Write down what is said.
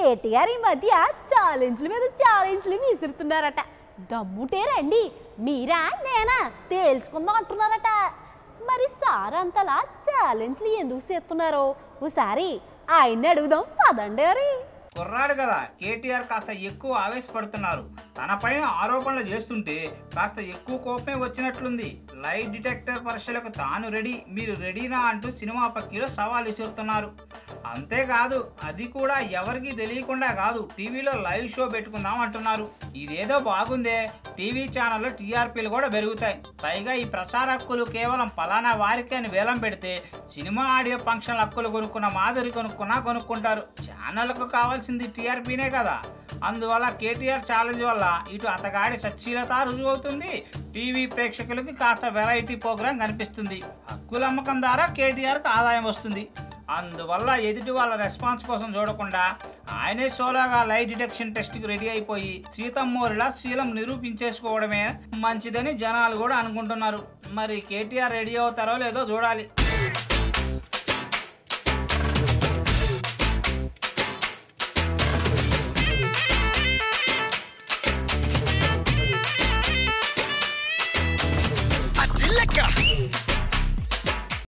కేటీఆర్ ఈ మధ్య ఛాలెంజ్ల మీద ఛాలెంజ్లు విసురుతున్నారట. దమ్ముటే రండి, మీరా నేనా తేల్చుకుందాం అంటున్నారట. మరి సార్ అంతలా ఛాలెంజ్లు ఎందుకు చేస్తున్నారో ఓసారి ఆయన్ని అడుగుదాం పదండి. మరి కుర్రాడు కదా కేటీఆర్ కాస్త ఎక్కువ ఆవేశపడుతున్నారు. తనపైన ఆరోపణలు చేస్తుంటే కాస్త ఎక్కువ కోపమే వచ్చినట్లుంది. లై డిటెక్టర్ పరీక్షలకు తాను రెడీ, మీరు రెడీనా అంటూ సినిమా పక్కీలో సవాల్ విసురుతున్నారు. అంతేకాదు అది కూడా ఎవరికి తెలియకుండా కాదు, టీవీలో లైవ్ షో పెట్టుకుందాం అంటున్నారు. ఇదేదో బాగుందే, టీవీ ఛానల్లో టీఆర్పీలు కూడా పెరుగుతాయి. పైగా ఈ ప్రసార హక్కులు కేవలం పలానా వారికి అని వేలం పెడితే సినిమా ఆడియో ఫంక్షన్ హక్కులు కొనుక్కున్న మాదిరి కొనుక్కుంటారు. ఛానళ్లకు కావాల్సింది టీఆర్పీనే కదా. అందువల్ల కేటీఆర్ ఛాలెంజ్ వల్ల ఇటు అతగాడి సచ్చీలత రుజువు అవుతుంది, టీవీ ప్రేక్షకులకి కాస్త వెరైటీ ప్రోగ్రాం కనిపిస్తుంది. హక్కుల అమ్మకం ద్వారా కేటీఆర్కి ఆదాయం వస్తుంది. అందువల్ల ఎదుటి వాళ్ళ రెస్పాన్స్ కోసం చూడకుండా ఆయనే సోలోగా లై డిటెక్షన్ టెస్ట్కి రెడీ అయిపోయి సీతమ్మోరిలా శీలం నిరూపించేసుకోవడమే మంచిదని జనాలు కూడా అనుకుంటున్నారు. మరి కేటీఆర్ రెడీ అవుతారో లేదో చూడాలి.